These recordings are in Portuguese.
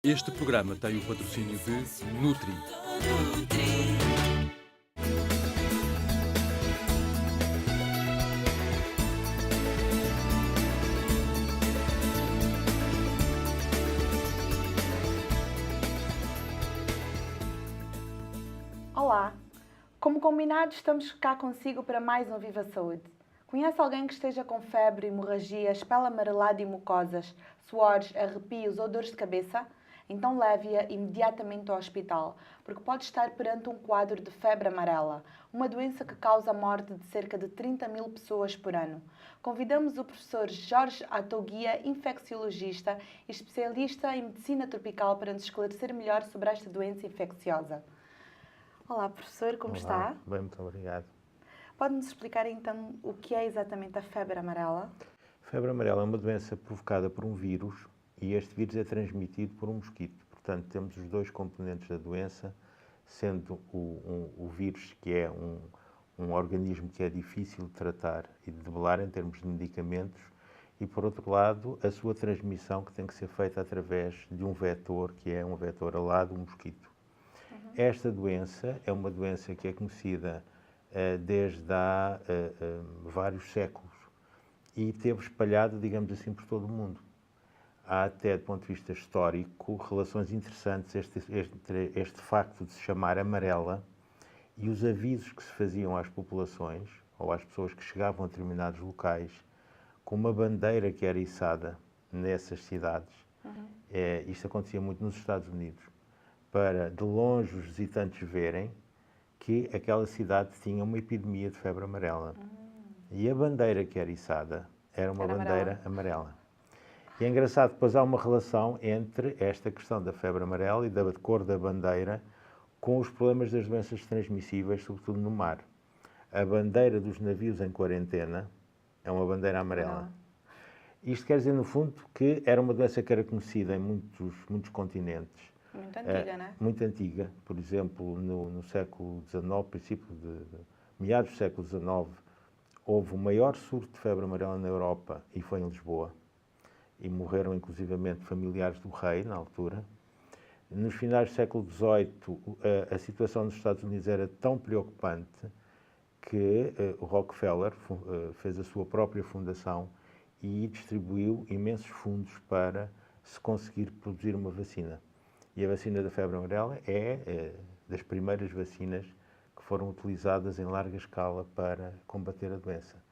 Este programa tem o patrocínio de Nutri. Olá! Como combinado, estamos cá consigo para mais um Viva Saúde. Conhece alguém que esteja com febre, hemorragias, pele amarelada e mucosas, suores, arrepios ou dores de cabeça? Então leve-a imediatamente ao hospital, porque pode estar perante um quadro de febre amarela, uma doença que causa a morte de cerca de 30 mil pessoas por ano. Convidamos o professor Jorge Atoguia, infecciologista e especialista em medicina tropical, para nos esclarecer melhor sobre esta doença infecciosa. Olá, professor, como Olá, está? bem, muito obrigado. Pode-nos explicar então o que é exatamente a febre amarela? A febre amarela é uma doença provocada por um vírus e este vírus é transmitido por um mosquito. Portanto, temos os dois componentes da doença, sendo o vírus, que é um organismo que é difícil de tratar e de debelar em termos de medicamentos, e, por outro lado, a sua transmissão, que tem que ser feita através de um vetor, que é um vetor alado, um mosquito. Esta doença é uma doença que é conhecida desde há vários séculos e teve espalhado, digamos assim, por todo o mundo. Há até, do ponto de vista histórico, relações interessantes entre este facto de se chamar amarela e os avisos que se faziam às populações ou às pessoas que chegavam a determinados locais com uma bandeira que era içada nessas cidades. Isto acontecia muito nos Estados Unidos, para de longe os visitantes verem que aquela cidade tinha uma epidemia de febre amarela. E a bandeira que era içada era uma bandeira amarela. E é engraçado, depois há uma relação entre esta questão da febre amarela e da cor da bandeira com os problemas das doenças transmissíveis, sobretudo no mar. A bandeira dos navios em quarentena é uma bandeira amarela. Isto quer dizer, no fundo, que era uma doença que era conhecida em muitos continentes. Muito antiga, não é? Muito antiga. Por exemplo, no século XIX, princípio de meados do século XIX, houve o maior surto de febre amarela na Europa e foi em Lisboa. E morreram, inclusivamente, familiares do rei, na altura. Nos finais do século XVIII, a situação nos Estados Unidos era tão preocupante que o Rockefeller fez a sua própria fundação e distribuiu imensos fundos para se conseguir produzir uma vacina. E a vacina da febre amarela é das primeiras vacinas que foram utilizadas em larga escala para combater a doença.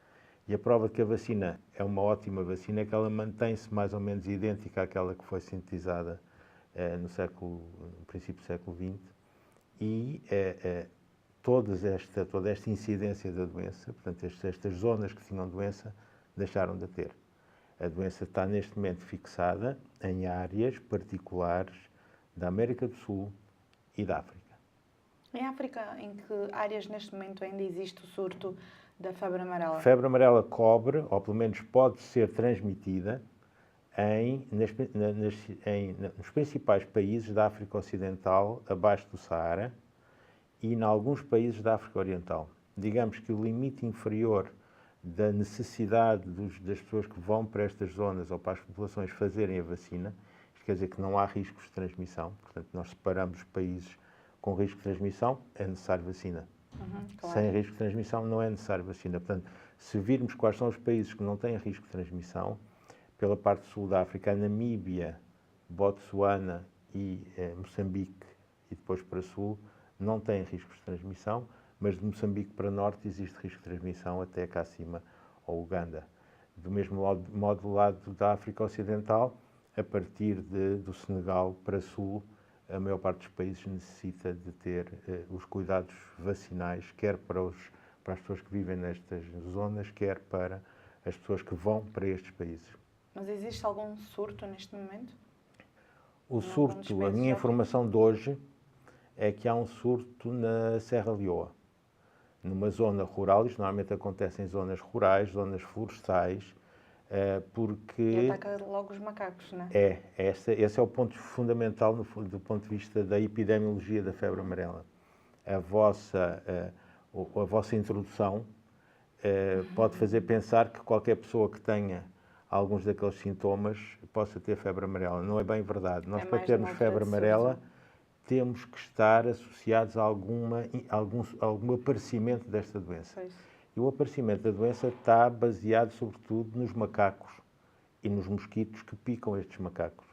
E a prova de que a vacina é uma ótima vacina é que ela mantém-se mais ou menos idêntica àquela que foi sintetizada no princípio do século XX, e toda esta incidência da doença, portanto, estas zonas que tinham doença, deixaram de ter. A doença está neste momento fixada em áreas particulares da América do Sul e da África. Em África, em que áreas neste momento ainda existe o surto da febre amarela? A febre amarela cobre, ou pelo menos pode ser transmitida, nos principais países da África Ocidental, abaixo do Saara, e em alguns países da África Oriental. Digamos que o limite inferior da necessidade das pessoas que vão para estas zonas ou para as populações fazerem a vacina, isto quer dizer que não há riscos de transmissão, portanto, nós separamos os países com risco de transmissão, é necessário vacina. Claro. Sem risco de transmissão não é necessário vacina. Portanto, se virmos quais são os países que não têm risco de transmissão, pela parte sul da África, a Namíbia, Botsuana e Moçambique, e depois para sul, não têm riscos de transmissão, mas de Moçambique para norte existe risco de transmissão até cá acima, ao Uganda. Do mesmo modo do lado da África Ocidental, a partir do Senegal para sul, a maior parte dos países necessita de ter os cuidados vacinais, quer para as pessoas que vivem nestas zonas, quer para as pessoas que vão para estes países. Mas existe algum surto neste momento? O surto, a minha informação de hoje é que há um surto na Serra Leoa, numa zona rural. Isto normalmente acontece em zonas rurais, zonas florestais, porque... E ataca logo os macacos, não é? Esse é o ponto fundamental do ponto de vista da epidemiologia da febre amarela. A vossa introdução pode fazer pensar que qualquer pessoa que tenha alguns daqueles sintomas, possa ter febre amarela. Não é bem verdade. Nós, É para mais termos uma febre altura de amarela, surto. temos que estar associados a algum aparecimento desta doença. Pois. E o aparecimento da doença está baseado, sobretudo, nos macacos e nos mosquitos que picam estes macacos.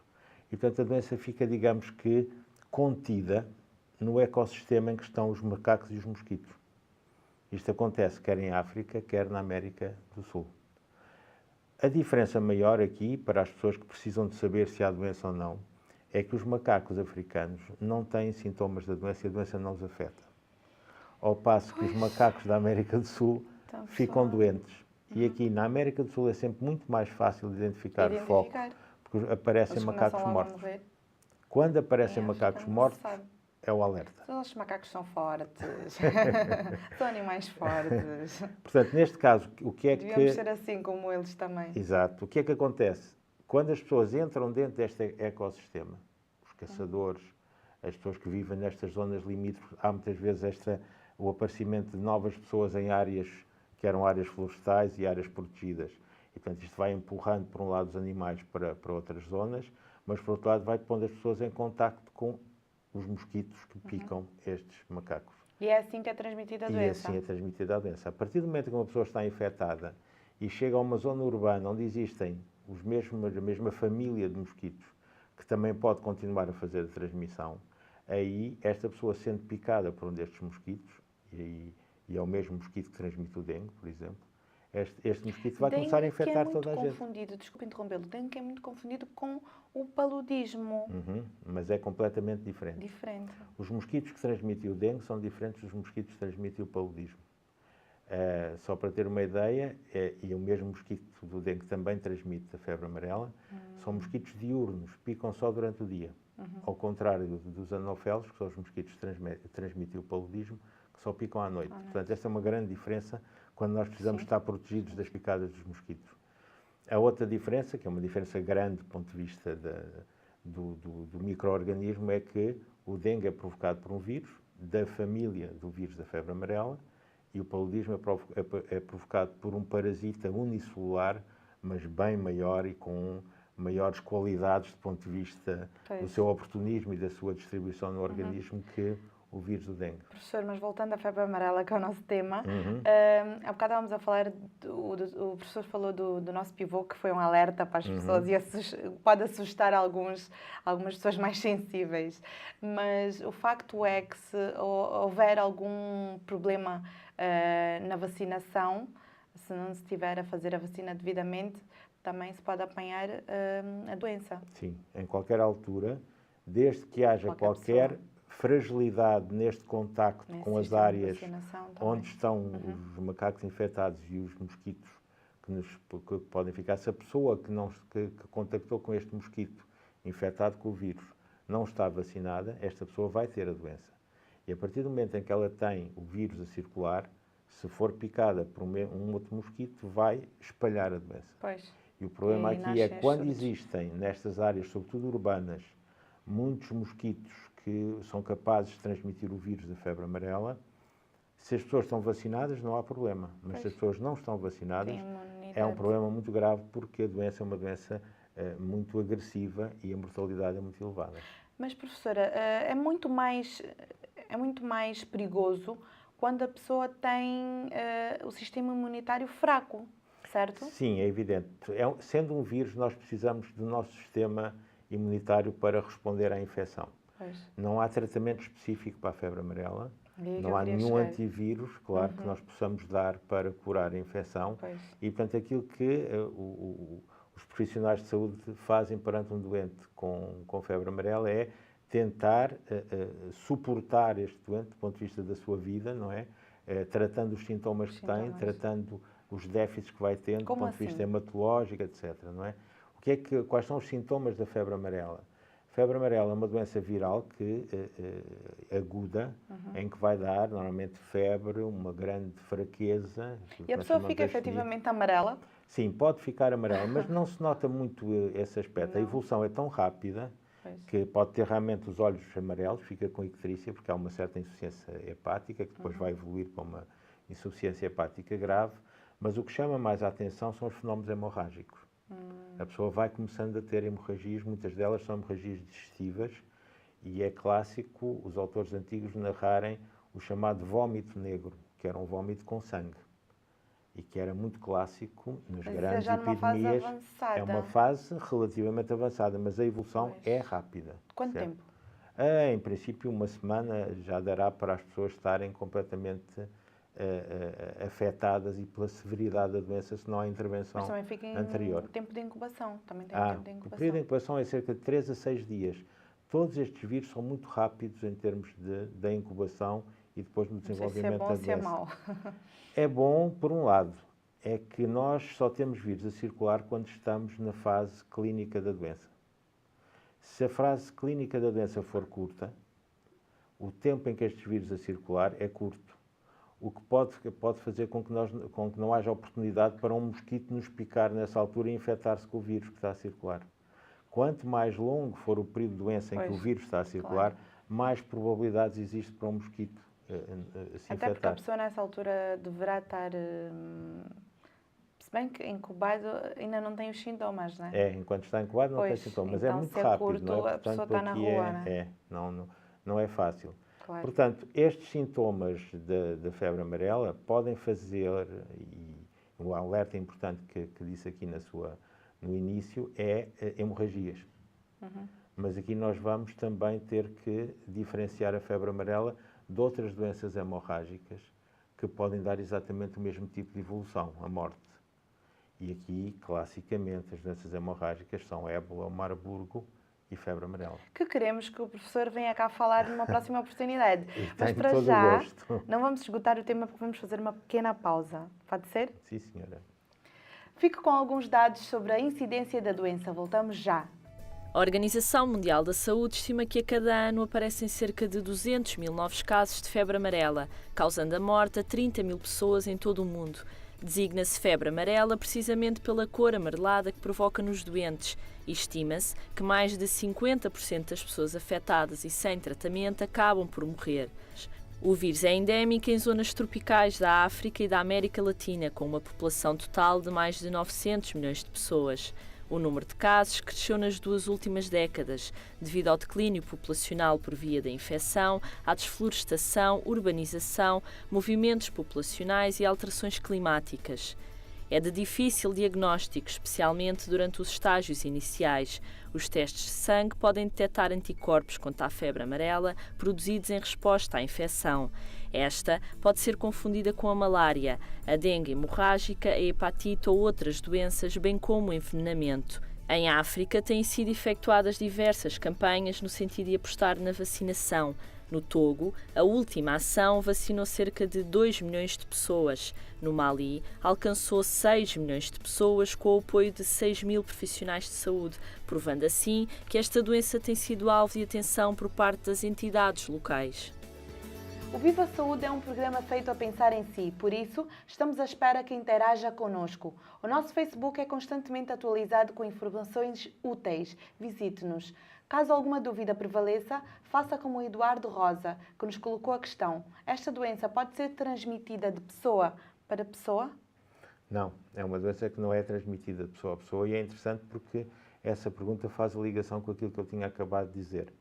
E, portanto, a doença fica, digamos que, contida no ecossistema em que estão os macacos e os mosquitos. Isto acontece quer em África, quer na América do Sul. A diferença maior aqui, para as pessoas que precisam de saber se há doença ou não, é que os macacos africanos não têm sintomas da doença e a doença não os afeta. Ao passo que os macacos da América do Sul Então, ficam pessoal, doentes. E aqui na América do Sul é sempre muito mais fácil de identificar os focos, porque aparecem Eles macacos começam logo a mortos. morrer. Quando aparecem Em macacos África não se mortos, sabe. é o alerta. Os macacos são fortes. São animais fortes. Portanto, neste caso, o que é Devíamos que... ser assim como eles também. Exato. O que é que acontece? Quando as pessoas entram dentro deste ecossistema, os caçadores, as pessoas que vivem nestas zonas limítrofes, há muitas vezes o aparecimento de novas pessoas em áreas que eram áreas florestais e áreas protegidas. E, portanto, isto vai empurrando, por um lado, os animais para outras zonas, mas, por outro lado, vai pondo as pessoas em contacto com os mosquitos que picam estes macacos. E é assim que é transmitida a E doença. assim é transmitida a doença. A partir do momento que uma pessoa está infectada e chega a uma zona urbana onde existem a mesma família de mosquitos, que também pode continuar a fazer a transmissão, aí esta pessoa sendo picada por um destes mosquitos, e é o mesmo mosquito que transmite o dengue, por exemplo, este mosquito vai começar a infectar toda a gente. Dengue que é muito confundido, desculpe interrompê-lo, dengue que é muito confundido com o paludismo. Mas é completamente diferente. Diferente. Os mosquitos que transmitem o dengue são diferentes dos mosquitos que transmitem o paludismo. Só para ter uma ideia, e o mesmo mosquito do dengue também transmite a febre amarela, são mosquitos diurnos, picam só durante o dia. Ao contrário dos anofélicos, que são os mosquitos que transmitem o paludismo, que só picam à noite. Portanto, esta é uma grande diferença quando nós precisamos estar protegidos das picadas dos mosquitos. A outra diferença, que é uma diferença grande do ponto de vista do micro-organismo, é que o dengue é provocado por um vírus da família do vírus da febre amarela e o paludismo é provocado por um parasita unicelular, mas bem maior e com maiores qualidades do ponto de vista do seu oportunismo e da sua distribuição no organismo que o vírus do dengue. Professor, mas voltando à febre amarela, que é o nosso tema, há bocado estávamos a falar, o professor falou do nosso pivô, que foi um alerta para as pessoas e pode assustar algumas pessoas mais sensíveis. Mas o facto é que se houver algum problema na vacinação, se não se estiver a fazer a vacina devidamente, também se pode apanhar a doença. Sim, em qualquer altura, desde que haja qualquer fragilidade neste contacto com as áreas onde estão os macacos infectados e os mosquitos que podem ficar. Se a pessoa que contactou com este mosquito infectado com o vírus não está vacinada, esta pessoa vai ter a doença. E a partir do momento em que ela tem o vírus a circular, se for picada por um outro mosquito, vai espalhar a doença. Pois. E o problema aqui é quando existem, nestas áreas, sobretudo urbanas, muitos mosquitos que são capazes de transmitir o vírus da febre amarela, se as pessoas estão vacinadas, não há problema. Mas se as pessoas não estão vacinadas, é um problema muito grave, porque a doença é uma doença muito agressiva e a mortalidade é muito elevada. Mas, professora, é muito mais perigoso quando a pessoa tem o sistema imunitário fraco, certo? Sim, é evidente. Sendo um vírus, nós precisamos do nosso sistema imunitário para responder à infecção. Pois. Não há tratamento específico para a febre amarela, não há nenhum antivírus, claro, que nós possamos dar para curar a infecção. Pois. E, portanto, aquilo que os profissionais de saúde fazem perante um doente com febre amarela é tentar suportar este doente do ponto de vista da sua vida, não é? Tratando os sintomas que tem, tratando os déficits que vai tendo do ponto de vista hematológico, etc. Não é? Quais são os sintomas da febre amarela? A febre amarela é uma doença viral aguda, em que vai dar, normalmente, febre, uma grande fraqueza. E a pessoa fica efetivamente amarela? Sim, pode ficar amarela, mas não se nota muito esse aspecto. Não. A evolução é tão rápida que pode ter realmente os olhos amarelos, fica com icterícia, porque há uma certa insuficiência hepática, que depois vai evoluir para uma insuficiência hepática grave. Mas o que chama mais a atenção são os fenómenos hemorrágicos. A pessoa vai começando a ter hemorragias, muitas delas são hemorragias digestivas, e é clássico os autores antigos narrarem o chamado vómito negro, que era um vómito com sangue, e que era muito clássico nas Mas grandes já numa fase epidemias. avançada. É uma fase relativamente avançada, mas a evolução Pois. é rápida. Quanto certo? tempo? Em princípio, uma semana já dará para as pessoas estarem completamente afetadas e pela severidade da doença, se não há intervenção Mas também fica em anterior. tempo de incubação. Também tem tempo de O incubação. período de incubação é cerca de 3 a 6 dias. Todos estes vírus são muito rápidos em termos da incubação e depois no Não sei se é desenvolvimento bom da ou se é doença. mau. É bom, por um lado, é que nós só temos vírus a circular quando estamos na fase clínica da doença. Se a fase clínica da doença for curta, o tempo em que estes vírus a circular é curto, o que pode fazer com que não haja oportunidade para um mosquito nos picar nessa altura e infectar-se com o vírus que está a circular. Quanto mais longo for o período de doença em que o vírus está a circular, mais probabilidades existe para um mosquito se Até infectar. porque a pessoa nessa altura deverá estar, se bem que incubado ainda não tem os sintomas, não é? Enquanto está incubado não tem Pois, sintomas, mas então, é muito se é rápido, curto, não é? a pessoa Portanto, está na aqui rua, não é? não é fácil. Claro. Portanto, estes sintomas da febre amarela podem fazer, e o alerta importante que disse aqui no início, é hemorragias. Mas aqui nós vamos também ter que diferenciar a febre amarela de outras doenças hemorrágicas que podem dar exatamente o mesmo tipo de evolução, a morte. E aqui, classicamente, as doenças hemorrágicas são ébola, Marburgo e febre amarela. Que queremos que o professor venha cá falar numa próxima oportunidade. Mas Tenho para todo o já, gosto. não vamos esgotar o tema porque vamos fazer uma pequena pausa. Pode ser? Sim, senhora. Fico com alguns dados sobre a incidência da doença. Voltamos já. A Organização Mundial da Saúde estima que a cada ano aparecem cerca de 200 mil novos casos de febre amarela, causando a morte a 30 mil pessoas em todo o mundo. Designa-se febre amarela precisamente pela cor amarelada que provoca nos doentes e estima-se que mais de 50% das pessoas afetadas e sem tratamento acabam por morrer. O vírus é endémico em zonas tropicais da África e da América Latina, com uma população total de mais de 900 milhões de pessoas. O número de casos cresceu nas 2 últimas décadas, devido ao declínio populacional por via da infecção, à desflorestação, urbanização, movimentos populacionais e alterações climáticas. É de difícil diagnóstico, especialmente durante os estágios iniciais. Os testes de sangue podem detectar anticorpos contra a febre amarela produzidos em resposta à infecção. Esta pode ser confundida com a malária, a dengue hemorrágica, a hepatite ou outras doenças, bem como o envenenamento. Em África, têm sido efetuadas diversas campanhas no sentido de apostar na vacinação. No Togo, a última ação vacinou cerca de 2 milhões de pessoas. No Mali, alcançou 6 milhões de pessoas com o apoio de 6 mil profissionais de saúde, provando assim que esta doença tem sido alvo de atenção por parte das entidades locais. O Viva Saúde é um programa feito a pensar em si, por isso estamos à espera que interaja connosco. O nosso Facebook é constantemente atualizado com informações úteis. Visite-nos. Caso alguma dúvida prevaleça, faça como o Eduardo Rosa, que nos colocou a questão: esta doença pode ser transmitida de pessoa para pessoa? Não, é uma doença que não é transmitida de pessoa a pessoa e é interessante porque essa pergunta faz a ligação com aquilo que eu tinha acabado de dizer.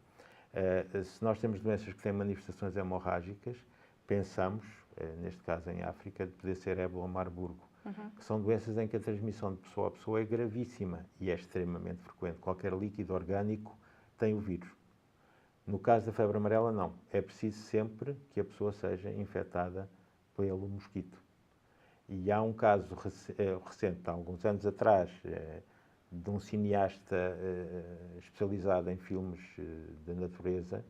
Se nós temos doenças que têm manifestações hemorrágicas, pensamos, neste caso em África, de poder ser ébola ou Marburgo, que são doenças em que a transmissão de pessoa a pessoa é gravíssima e é extremamente frequente. Qualquer líquido orgânico tem o vírus. No caso da febre amarela, não. É preciso sempre que a pessoa seja infectada pelo mosquito. E há um caso recente, há alguns anos atrás, de um cineasta especializado em filmes de natureza,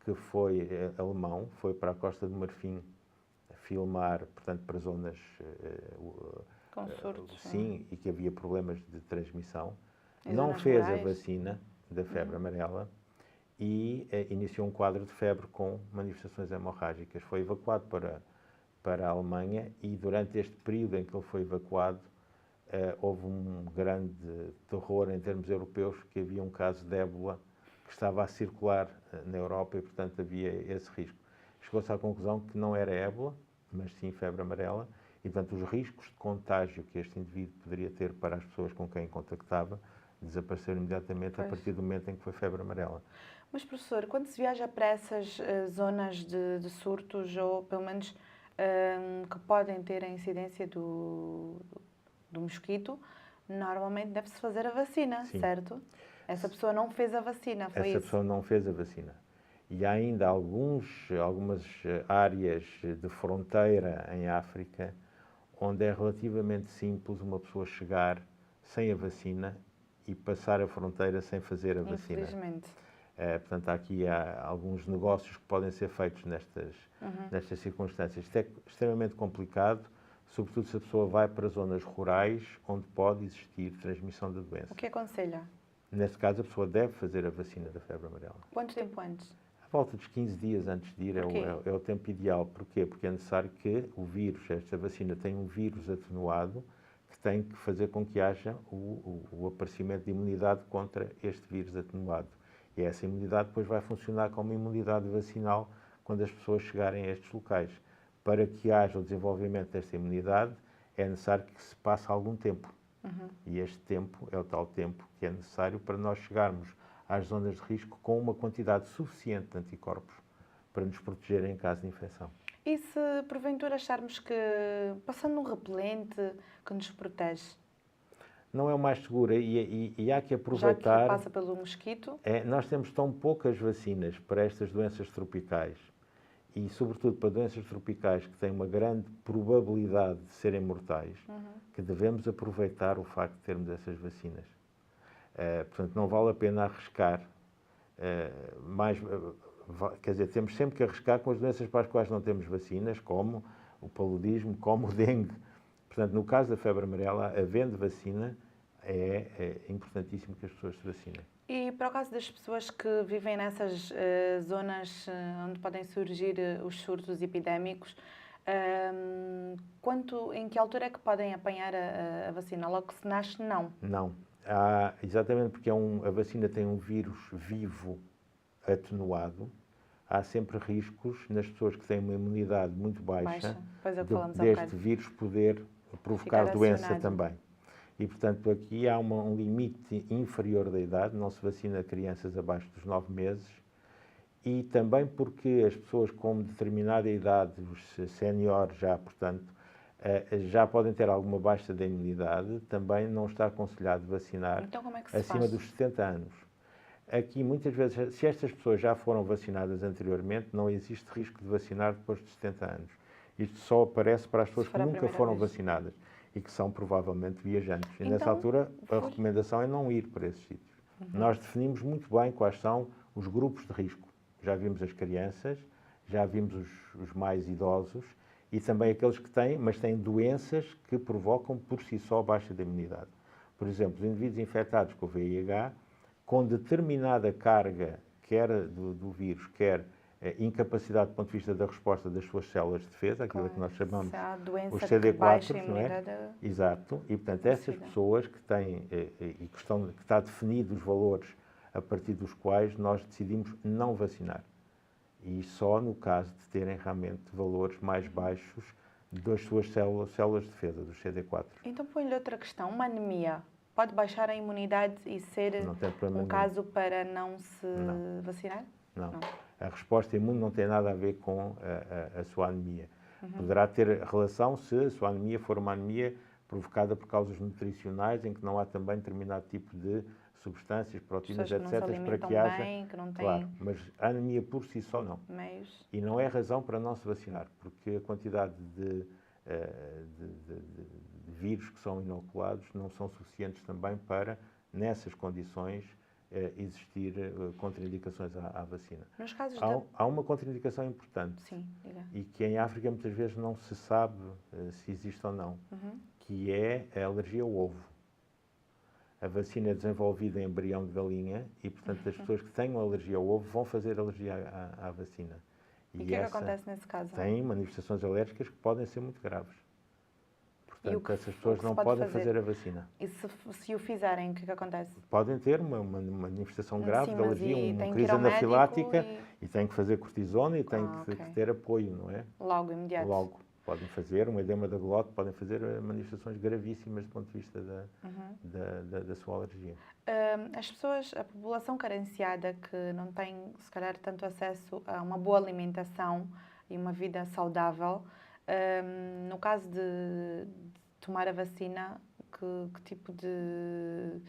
que foi alemão, foi para a Costa do Marfim filmar, portanto, para zonas Com surtos. sim, e que havia problemas de transmissão. Em Não zonas fez rurais. a vacina da febre amarela e iniciou um quadro de febre com manifestações hemorrágicas. Foi evacuado para a Alemanha e durante este período em que ele foi evacuado, houve um grande terror em termos europeus, que havia um caso de ébola que estava a circular na Europa e, portanto, havia esse risco. Chegou-se à conclusão que não era ébola, mas sim febre amarela, E, portanto, os riscos de contágio que este indivíduo poderia ter para as pessoas com quem contactava desapareceram imediatamente a Pois. partir do momento em que foi febre amarela. Mas, professor, quando se viaja para essas zonas de surtos, ou pelo menos que podem ter a incidência do mosquito, normalmente deve-se fazer a vacina, Sim. certo? Essa pessoa não fez a vacina, foi Essa isso? pessoa não fez a vacina. E há ainda algumas áreas de fronteira em África onde é relativamente simples uma pessoa chegar sem a vacina e passar a fronteira sem fazer a vacina. Infelizmente. Portanto, há alguns negócios que podem ser feitos nestas circunstâncias. Isto é extremamente complicado, sobretudo se a pessoa vai para zonas rurais onde pode existir transmissão da doença. O que aconselha? Neste caso, a pessoa deve fazer a vacina da febre amarela. Quanto tempo antes? À volta dos 15 dias antes de ir Porquê? é o tempo ideal. Porquê? Porque é necessário que o vírus, esta vacina, tem um vírus atenuado que tem que fazer com que haja o aparecimento de imunidade contra este vírus atenuado. E essa imunidade depois vai funcionar como imunidade vacinal quando as pessoas chegarem a estes locais. Para que haja o desenvolvimento desta imunidade, é necessário que se passe algum tempo. E este tempo é o tal tempo que é necessário para nós chegarmos às zonas de risco com uma quantidade suficiente de anticorpos para nos protegerem em caso de infecção. E se porventura acharmos que, passando um repelente que nos protege, Não é o mais seguro e há que já que aproveitar. passa pelo mosquito, Nós temos tão poucas vacinas para estas doenças tropicais e, sobretudo, para doenças tropicais que têm uma grande probabilidade de serem mortais, que devemos aproveitar o facto de termos essas vacinas. Portanto, não vale a pena arriscar quer dizer, temos sempre que arriscar com as doenças para as quais não temos vacinas, como o paludismo, como o dengue. Portanto, no caso da febre amarela, havendo vacina, é importantíssimo que as pessoas se vacinem. e para o caso das pessoas que vivem nessas zonas onde podem surgir os surtos epidémicos, em que altura é que podem apanhar a vacina? Logo que se nasce, não. Não. Exatamente porque a vacina tem um vírus vivo atenuado, há sempre riscos nas pessoas que têm uma imunidade muito baixa Pois é o que falamos há deste bocado. vírus poder provocar Ficar doença acionado. também. E, portanto, aqui há um limite inferior da idade, não se vacina crianças abaixo dos 9 meses, e também porque as pessoas com determinada idade, os séniores já, portanto, já podem ter alguma baixa da imunidade, também não está aconselhado vacinar Então como é que se acima faz? dos 70 anos. Aqui, muitas vezes, se estas pessoas já foram vacinadas anteriormente, não existe risco de vacinar depois de 70 anos. Isto só aparece para as pessoas que for a nunca primeira foram vez. vacinadas e que são provavelmente viajantes. E Então, nessa altura, a recomendação é não ir para esses sítios. Nós definimos muito bem quais são os grupos de risco. Já vimos as crianças, já vimos os mais idosos e também aqueles que têm, mas têm doenças que provocam por si só baixa da imunidade. Por exemplo, os indivíduos infectados com o VIH, com determinada carga, quer do vírus, quer incapacidade do ponto de vista da resposta das suas células de defesa, aquilo que nós chamamos Se há doença os que baixa a CD4, não é? imunidade, Exato. E, portanto, essas Vacina. pessoas que têm, e que está definido os valores a partir dos quais nós decidimos não vacinar. E só no caso de terem realmente valores mais baixos das suas células de defesa, dos CD4. Então põe-lhe outra questão. Uma anemia pode baixar a imunidade e ser Não tem problema um nenhum. caso para não se Não. vacinar? Não. Não. A resposta imune não tem nada a ver com a sua anemia. Uhum. Poderá ter relação se a sua anemia for uma anemia provocada por causas nutricionais, em que não há também determinado tipo de substâncias, proteínas, Pessoas que não se etc., para alimentam que haja. bem, que não têm Claro, mas a anemia por si só não. meios. E não é razão para não se vacinar, porque a quantidade de vírus que são inoculados não são suficientes também para, nessas condições, existir contraindicações à vacina. Nos casos Há uma contraindicação importante Sim, diga. e que em África muitas vezes não se sabe se existe ou não, que é a alergia ao ovo. A vacina é desenvolvida em embrião de galinha e, portanto, as pessoas que tenham alergia ao ovo vão fazer alergia à vacina. E o que é que acontece nesse caso? Tem manifestações alérgicas que podem ser muito graves. E o Portanto, que- essas o pessoas que se não pode podem fazer? fazer a vacina. E se o fizerem, o que é que acontece? Podem ter uma manifestação grave Sim, de mas alergia, e uma tem que crise ir ao médico anafilática e têm que fazer cortisona e têm Ah, que ok. ter apoio, não é? Logo, imediato. Logo. Podem fazer um edema da glote, podem fazer manifestações gravíssimas do ponto de vista da sua alergia. As pessoas, a população carenciada que não tem, se calhar, tanto acesso a uma boa alimentação e uma vida saudável, no caso de tomar a vacina, que tipo de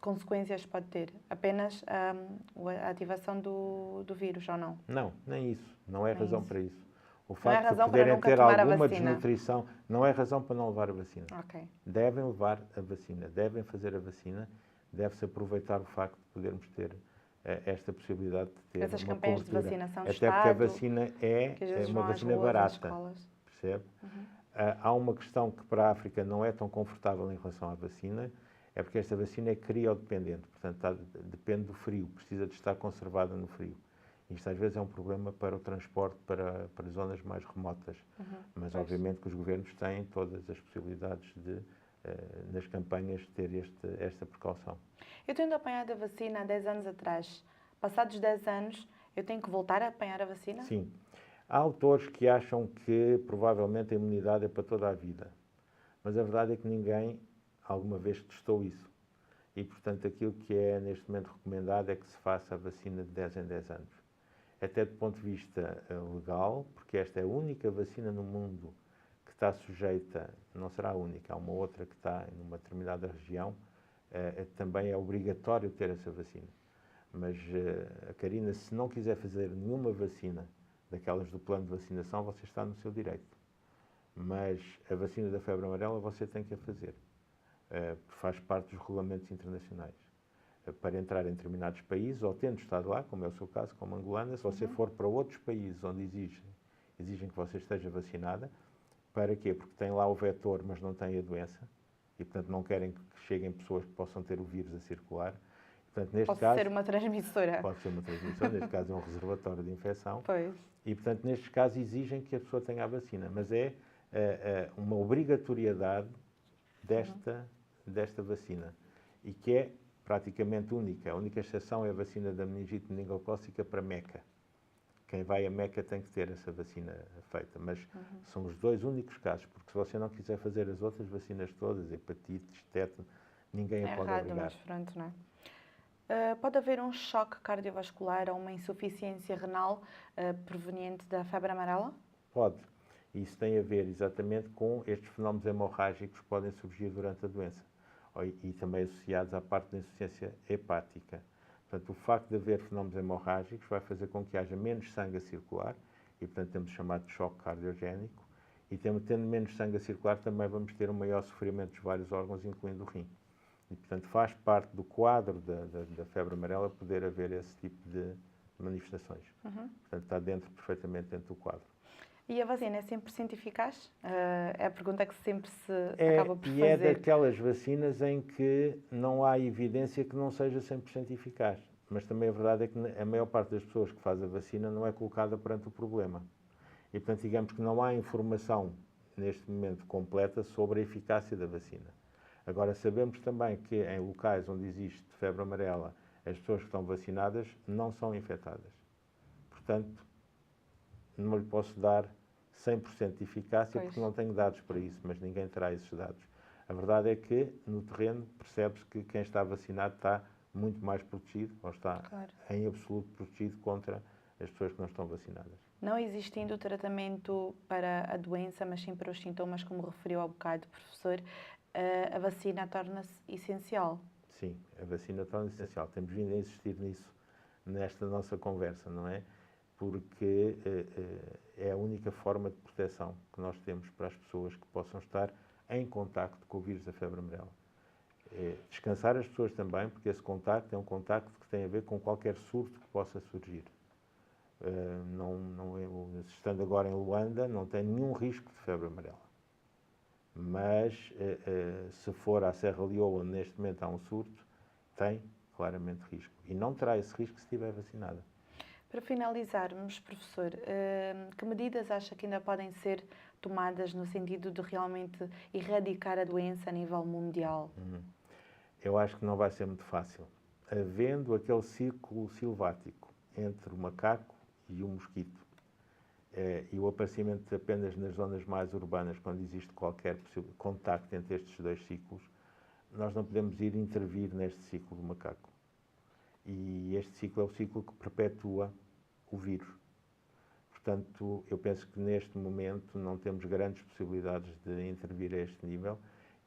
consequências pode ter? Apenas a ativação do vírus ou não? Não, nem isso. Não é Nem razão isso. para isso. O Não é facto de razão para poderem nunca ter tomar a alguma vacina. desnutrição não é razão para não levar a vacina. Ok. Devem levar a vacina, devem fazer a vacina, deve-se aproveitar o facto de podermos ter esta possibilidade de ter Essas uma campanhas de cobertura. vacinação do Até porque a Estado, vacina que às é vezes uma vão às vacina ruas, às barata, escolas. percebe? Há uma questão que para a África não é tão confortável em relação à vacina, é porque esta vacina é criodependente, portanto depende do frio, precisa de estar conservada no frio. Isto às vezes é um problema para o transporte para zonas mais remotas, mas Pois. obviamente que os governos têm todas as possibilidades de, nas campanhas, ter esta precaução. Eu tendo apanhado a vacina há 10 anos atrás. Passados 10 anos, eu tenho que voltar a apanhar a vacina? Sim. Há autores que acham que provavelmente a imunidade é para toda a vida, mas a verdade é que ninguém alguma vez testou isso. E, portanto, aquilo que é neste momento recomendado é que se faça a vacina de 10 em 10 anos. Até do ponto de vista legal, porque esta é a única vacina no mundo que está sujeita, não será a única, há uma outra que está em uma determinada região, também é obrigatório ter essa vacina. Mas a Karina, se não quiser fazer nenhuma vacina daquelas do plano de vacinação, você está no seu direito. Mas a vacina da febre amarela você tem que a fazer, faz parte dos regulamentos internacionais. Para entrar em determinados países, ou tendo estado lá, como é o seu caso, como angolana, se você for para outros países onde exigem que você esteja vacinada, para quê? Porque tem lá o vetor, mas não tem a doença, e portanto não querem que cheguem pessoas que possam ter o vírus a circular. Portanto, neste Pode caso, ser uma transmissora. pode ser uma transmissão, neste caso é um reservatório de infecção, Pois. e portanto nestes casos exigem que a pessoa tenha a vacina, mas é uma obrigatoriedade desta vacina, e que é praticamente única. A única exceção é a vacina da meningite meningocócica para Meca. Quem vai a Meca tem que ter essa vacina feita, mas são os dois únicos casos, porque se você não quiser fazer as outras vacinas todas, hepatites, tétano, ninguém a pode Errado, obrigar. mas pronto, não é? Pode haver um choque cardiovascular ou uma insuficiência renal proveniente da febre amarela? Pode. Isso tem a ver exatamente com estes fenómenos hemorrágicos que podem surgir durante a doença e também associados à parte da insuficiência hepática. Portanto, o facto de haver fenómenos hemorrágicos vai fazer com que haja menos sangue a circular e, portanto, temos o chamado choque cardiogénico e tendo menos sangue a circular também vamos ter um maior sofrimento dos vários órgãos, incluindo o rim. E, portanto, faz parte do quadro da febre amarela poder haver esse tipo de manifestações. Portanto, está perfeitamente dentro do quadro. E a vacina é 100% eficaz? É a pergunta que sempre se acaba por E fazer. é daquelas vacinas em que não há evidência que não seja 100% eficaz. Mas também a verdade é que a maior parte das pessoas que faz a vacina não é colocada perante o problema. E, portanto, digamos que não há informação, neste momento, completa sobre a eficácia da vacina. Agora, sabemos também que em locais onde existe febre amarela, as pessoas que estão vacinadas não são infectadas. Portanto, não lhe posso dar 100% de eficácia porque não tenho dados para isso, mas ninguém terá esses dados. A verdade é que, no terreno, percebe-se que quem está vacinado está muito mais protegido, ou está em absoluto protegido contra as pessoas que não estão vacinadas. Não existindo tratamento para a doença, mas sim para os sintomas, como referiu há bocado, professor, a vacina torna-se essencial. Sim, a vacina torna-se essencial. Temos vindo a insistir nisso nesta nossa conversa, não é? Porque é a única forma de proteção que nós temos para as pessoas que possam estar em contacto com o vírus da febre amarela. Descansar as pessoas também, porque esse contacto é um contacto que tem a ver com qualquer surto que possa surgir. Estando agora em Luanda, não tem nenhum risco de febre amarela. Mas, se for à Serra Leoa, onde neste momento há um surto, tem claramente risco. E não terá esse risco se estiver vacinada. Para finalizarmos, professor, que medidas acha que ainda podem ser tomadas no sentido de realmente erradicar a doença a nível mundial? Eu acho que não vai ser muito fácil. Havendo aquele círculo silvático entre o macaco e o mosquito, e o aparecimento apenas nas zonas mais urbanas, quando existe qualquer contacto entre estes dois ciclos, nós não podemos ir intervir neste ciclo do macaco. E este ciclo é o ciclo que perpetua o vírus. Portanto, eu penso que neste momento não temos grandes possibilidades de intervir a este nível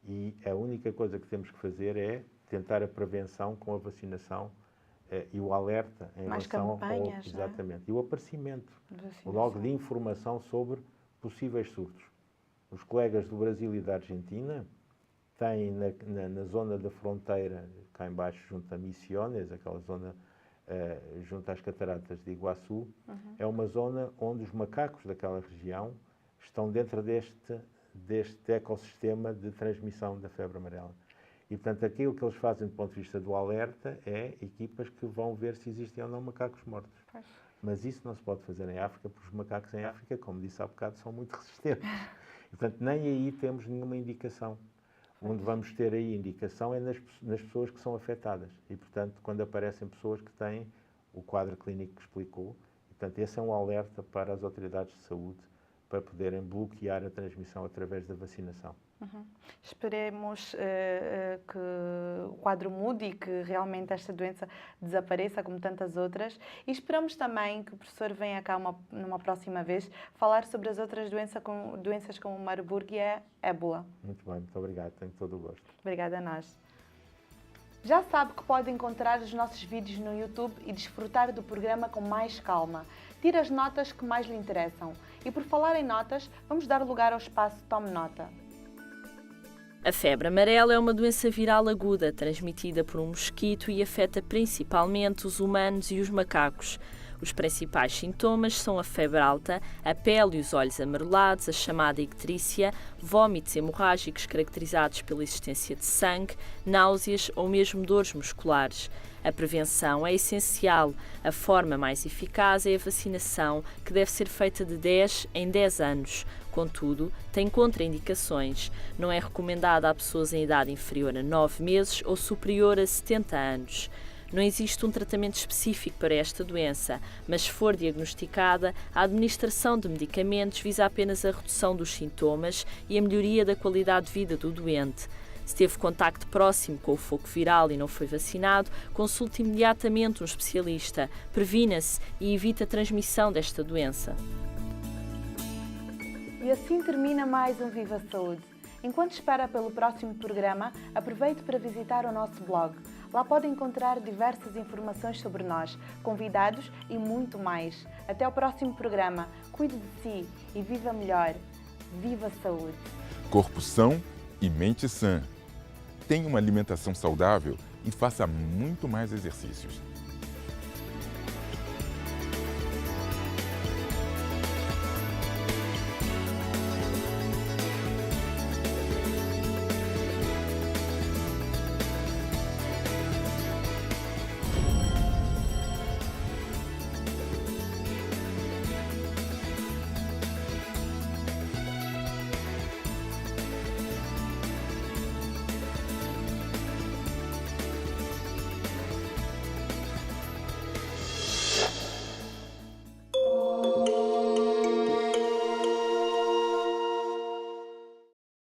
e a única coisa que temos que fazer é tentar a prevenção com a vacinação e o alerta em mais relação campanhas, ao... Exatamente. E o aparecimento, Vacinação. logo de informação sobre possíveis surtos. Os colegas do Brasil e da Argentina têm na zona da fronteira, cá embaixo, junto a Misiones, aquela zona junto às cataratas de Iguaçu, é uma zona onde os macacos daquela região estão dentro deste ecossistema de transmissão da febre amarela. E, portanto, aquilo que eles fazem do ponto de vista do alerta é equipas que vão ver se existem ou não macacos mortos. Mas isso não se pode fazer em África, porque os macacos em África, como disse há bocado, são muito resistentes. E, portanto, nem aí temos nenhuma indicação. Onde vamos ter aí indicação é nas pessoas que são afetadas. E, portanto, quando aparecem pessoas que têm o quadro clínico que explicou, e, portanto, esse é um alerta para as autoridades de saúde para poderem bloquear a transmissão através da vacinação. Esperemos que o quadro mude e que realmente esta doença desapareça, como tantas outras. E esperamos também que o professor venha cá numa próxima vez falar sobre as outras doenças como o Marburg e a ébola. Muito bem, muito obrigado, tenho todo o gosto. Obrigada a nós. Já sabe que pode encontrar os nossos vídeos no YouTube e desfrutar do programa com mais calma. Tire as notas que mais lhe interessam. E por falar em notas, vamos dar lugar ao espaço Tome Nota. A febre amarela é uma doença viral aguda, transmitida por um mosquito e afeta principalmente os humanos e os macacos. Os principais sintomas são a febre alta, a pele e os olhos amarelados, a chamada icterícia, vômitos hemorrágicos caracterizados pela existência de sangue, náuseas ou mesmo dores musculares. A prevenção é essencial. A forma mais eficaz é a vacinação, que deve ser feita de 10 em 10 anos. Contudo, tem contraindicações. Não é recomendada a pessoas em idade inferior a 9 meses ou superior a 70 anos. Não existe um tratamento específico para esta doença, mas se for diagnosticada, a administração de medicamentos visa apenas a redução dos sintomas e a melhoria da qualidade de vida do doente. Se teve contacto próximo com o foco viral e não foi vacinado, consulte imediatamente um especialista, previna-se e evite a transmissão desta doença. E assim termina mais um Viva Saúde. Enquanto espera pelo próximo programa, aproveite para visitar o nosso blog. Lá pode encontrar diversas informações sobre nós, convidados e muito mais. Até o próximo programa. Cuide de si e viva melhor. Viva Saúde! Corpo são e mente sã. Tenha uma alimentação saudável e faça muito mais exercícios.